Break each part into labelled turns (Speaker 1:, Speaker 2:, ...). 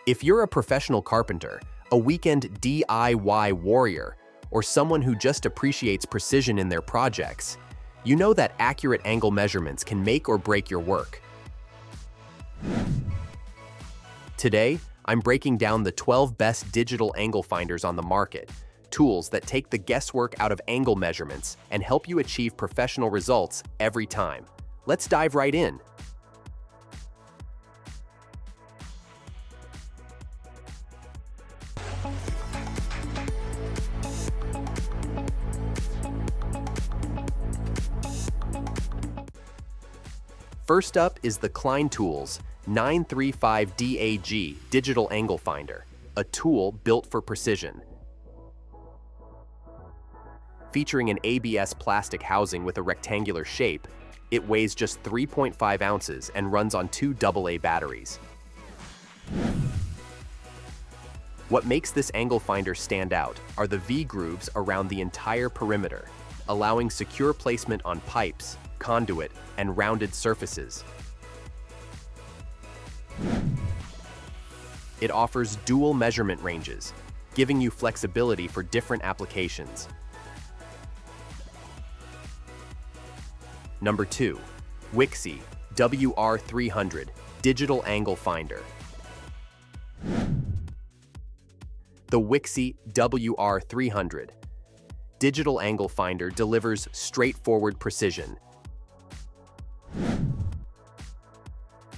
Speaker 1: If you're a professional carpenter, a weekend DIY warrior, or someone who just appreciates precision in their projects, you know that accurate angle measurements can make or break your work. Today, I'm breaking down the 12 best digital angle finders on the market, tools that take the guesswork out of angle measurements and help you achieve professional results every time. Let's dive right in. First up is the Klein Tools 935DAG Digital Angle Finder, a tool built for precision. Featuring an ABS plastic housing with a rectangular shape, it weighs just 3.5 ounces and runs on 2 AA batteries. What makes this angle finder stand out are the V-grooves around the entire perimeter, allowing secure placement on pipes, conduit, and rounded surfaces. It offers dual measurement ranges, giving you flexibility for different applications. Number 2. Wixey WR300 Digital Angle Finder. The Wixey WR300 Digital Angle Finder delivers straightforward precision.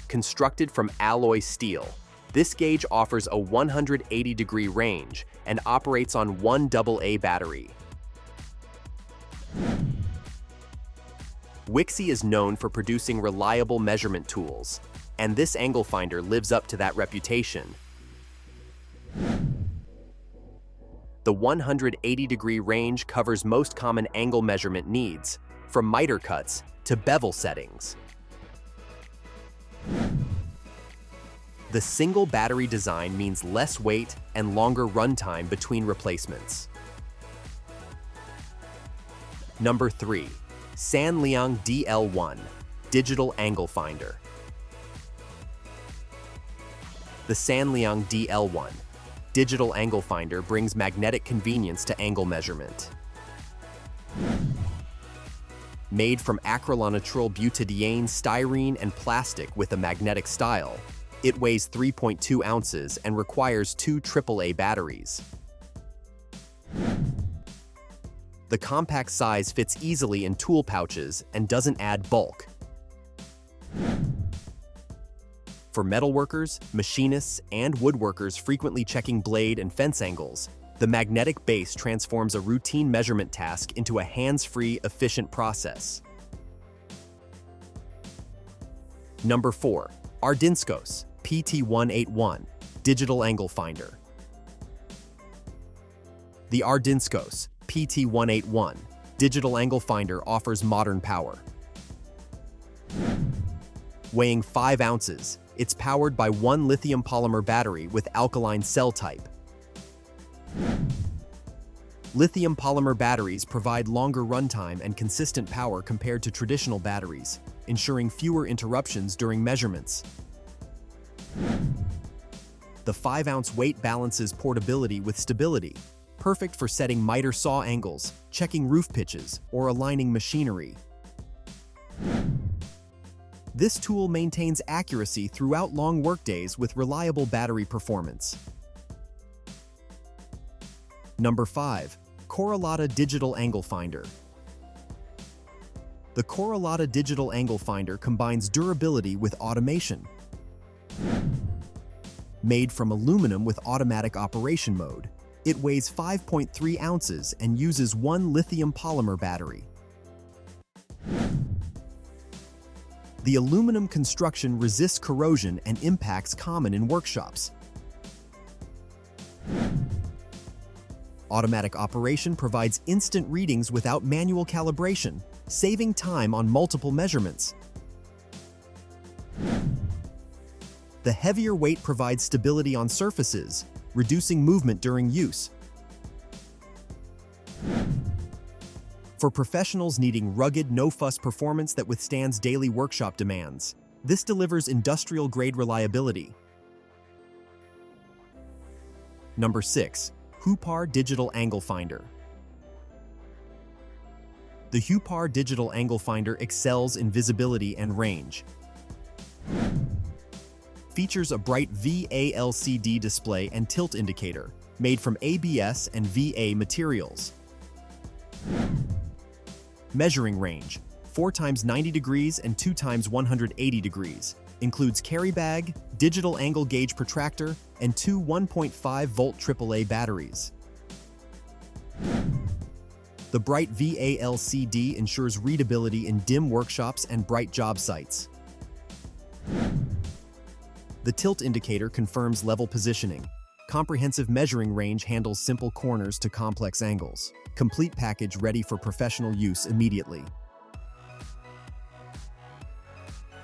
Speaker 1: Constructed from alloy steel, this gauge offers a 180-degree range and operates on 1 AA battery. Wixey is known for producing reliable measurement tools, and this angle finder lives up to that reputation. The 180-degree range covers most common angle measurement needs, from miter cuts to bevel settings. The single battery design means less weight and longer runtime between replacements. Number 3. SanLiang DL1 Digital Angle Finder. The SanLiang DL1 Digital Angle Finder brings magnetic convenience to angle measurement. Made from acrylonitrile butadiene, styrene, and plastic with a magnetic style, it weighs 3.2 ounces and requires 2 AAA batteries. The compact size fits easily in tool pouches and doesn't add bulk. For metalworkers, machinists, and woodworkers frequently checking blade and fence angles, the magnetic base transforms a routine measurement task into a hands-free, efficient process. Number 4. RDINSCOS PT181 Digital Angle Finder. The RDINSCOS PT181 Digital Angle Finder offers modern power. Weighing 5 ounces, it's powered by 1 lithium polymer battery with alkaline cell type. Lithium polymer batteries provide longer runtime and consistent power compared to traditional batteries, ensuring fewer interruptions during measurements. The 5-ounce weight balances portability with stability, perfect for setting miter saw angles, checking roof pitches, or aligning machinery. This tool maintains accuracy throughout long workdays with reliable battery performance. Number 5. COROLLATA Digital Angle Finder. The COROLLATA Digital Angle Finder combines durability with automation. Made from aluminum with automatic operation mode, it weighs 5.3 ounces and uses 1 lithium polymer battery. The aluminum construction resists corrosion and impacts common in workshops. Automatic operation provides instant readings without manual calibration, saving time on multiple measurements. The heavier weight provides stability on surfaces, reducing movement during use. For professionals needing rugged, no-fuss performance that withstands daily workshop demands, this delivers industrial-grade reliability. Number 6. Huepar Digital Angle Finder. The Huepar Digital Angle Finder excels in visibility and range. Features a bright VA-LCD display and tilt indicator, made from ABS and VA materials. Measuring range, 4 times 90 degrees and 2 times 180 degrees. Includes carry bag, digital angle gauge protractor, and 2 1.5-volt AAA batteries. The bright VA-LCD ensures readability in dim workshops and bright job sites. The tilt indicator confirms level positioning. Comprehensive measuring range handles simple corners to complex angles. Complete package ready for professional use immediately.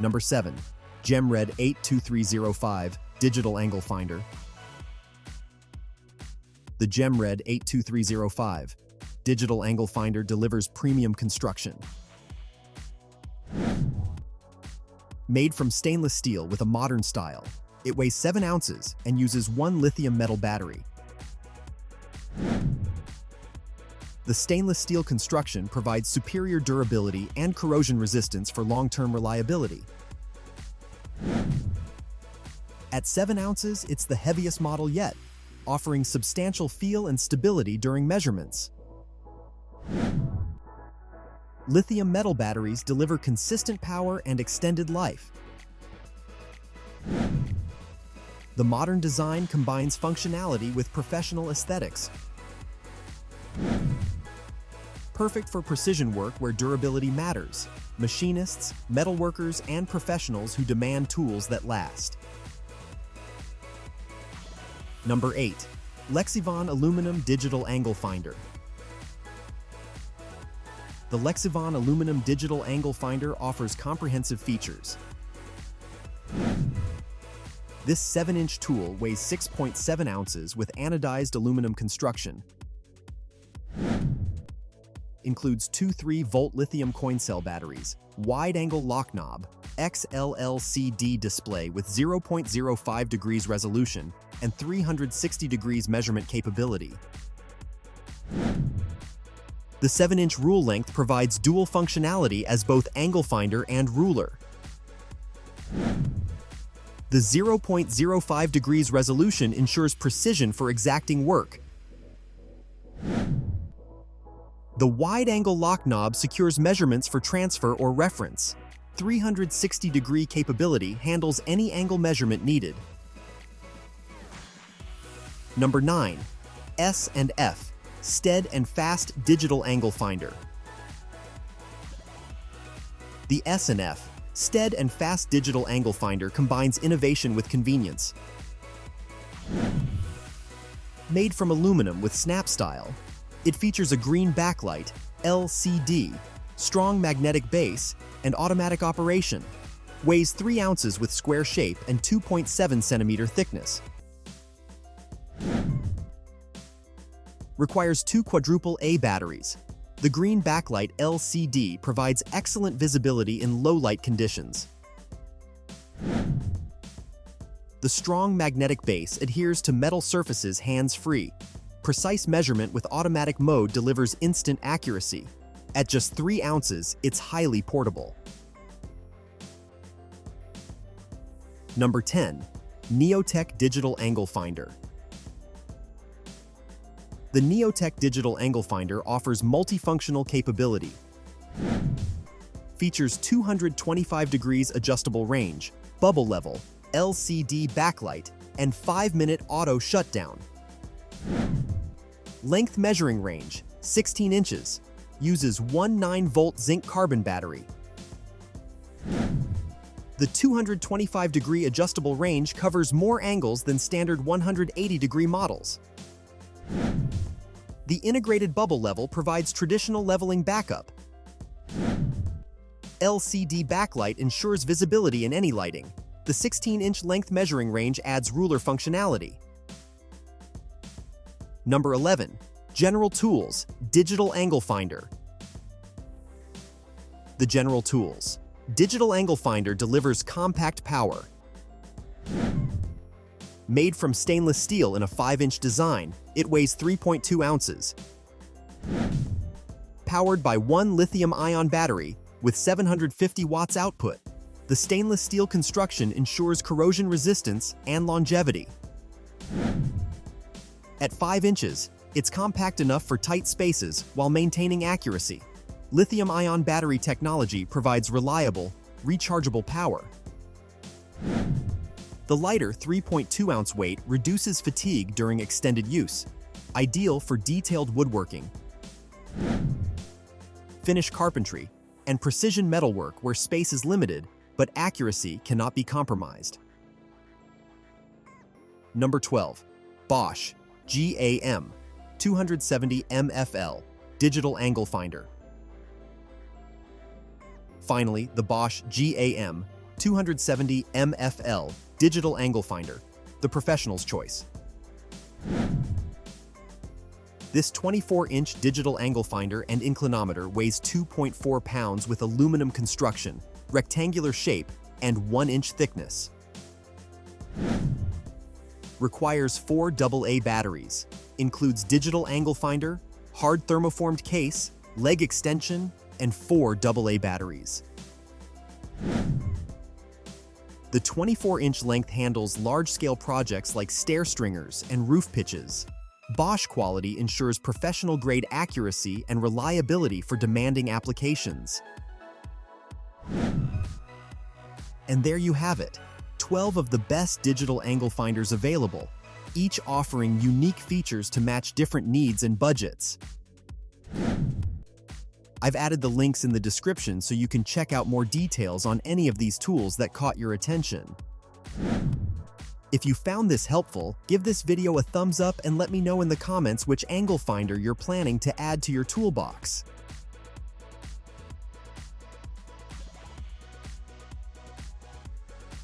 Speaker 1: Number 7. GemRed 82305 Digital Angle Finder. The GemRed 82305 Digital Angle Finder delivers premium construction. Made from stainless steel with a modern style, it weighs 7 ounces and uses 1 lithium metal battery. The stainless steel construction provides superior durability and corrosion resistance for long-term reliability. At 7 ounces, it's the heaviest model yet, offering substantial feel and stability during measurements. Lithium metal batteries deliver consistent power and extended life. The modern design combines functionality with professional aesthetics. Perfect for precision work where durability matters. Machinists, metalworkers, and professionals who demand tools that last. Number 8. LEXIVON Aluminum Digital Angle Finder. The LEXIVON Aluminum Digital Angle Finder offers comprehensive features. This 7-inch tool weighs 6.7 ounces with anodized aluminum construction. Includes 2 3-volt lithium coin cell batteries, wide-angle lock knob, XLLCD display with 0.05 degrees resolution, and 360 degrees measurement capability. The 7-inch rule length provides dual functionality as both angle finder and ruler. The 0.05 degrees resolution ensures precision for exacting work. The wide-angle lock knob secures measurements for transfer or reference. 360-degree capability handles any angle measurement needed. Number 9. S&F STEAD and Fast Digital Angle Finder. The S&F STEAD and Fast Digital Angle Finder combines innovation with convenience. Made from aluminum with snap style, it features a green backlight, LCD, strong magnetic base, and automatic operation. Weighs 3 ounces with square shape and 2.7 centimeter thickness. Requires 2 quadruple A batteries. The green backlight LCD provides excellent visibility in low-light conditions. The strong magnetic base adheres to metal surfaces hands-free. Precise measurement with automatic mode delivers instant accuracy. At just 3 ounces, it's highly portable. Number 10. Neoteck Digital Angle Finder. The Neoteck Digital Angle Finder offers multifunctional capability. Features 225 degrees adjustable range, bubble level, LCD backlight, and 5-minute auto shutdown. Length measuring range, 16 inches. Uses 1 9-volt zinc carbon battery. The 225-degree adjustable range covers more angles than standard 180-degree models. The integrated bubble level provides traditional leveling backup. LCD backlight ensures visibility in any lighting. The 16-inch length measuring range adds ruler functionality. Number 11. General Tools Digital Angle Finder. The General Tools Digital Angle Finder delivers compact power. Made from stainless steel in a 5-inch design, it weighs 3.2 ounces. Powered by one lithium-ion battery with 750 watts output, the stainless steel construction ensures corrosion resistance and longevity. At 5 inches, it's compact enough for tight spaces while maintaining accuracy. Lithium-ion battery technology provides reliable, rechargeable power. The lighter 3.2-ounce weight reduces fatigue during extended use, ideal for detailed woodworking, finish carpentry, and precision metalwork where space is limited but accuracy cannot be compromised. Number 12. BOSCH GAM 270 MFL Digital Angle Finder. Finally, the BOSCH GAM 270 MFL Digital Angle Finder, the professional's choice. This 24-inch digital angle finder and inclinometer weighs 2.4 pounds with aluminum construction, rectangular shape, and 1-inch thickness. Requires 4 AA batteries, includes digital angle finder, hard thermoformed case, leg extension, and 4 AA batteries. The 24-inch length handles large-scale projects like stair stringers and roof pitches. BOSCH quality ensures professional-grade accuracy and reliability for demanding applications. And there you have it, 12 of the best digital angle finders available, each offering unique features to match different needs and budgets. I've added the links in the description so you can check out more details on any of these tools that caught your attention. If you found this helpful, give this video a thumbs up and let me know in the comments which angle finder you're planning to add to your toolbox.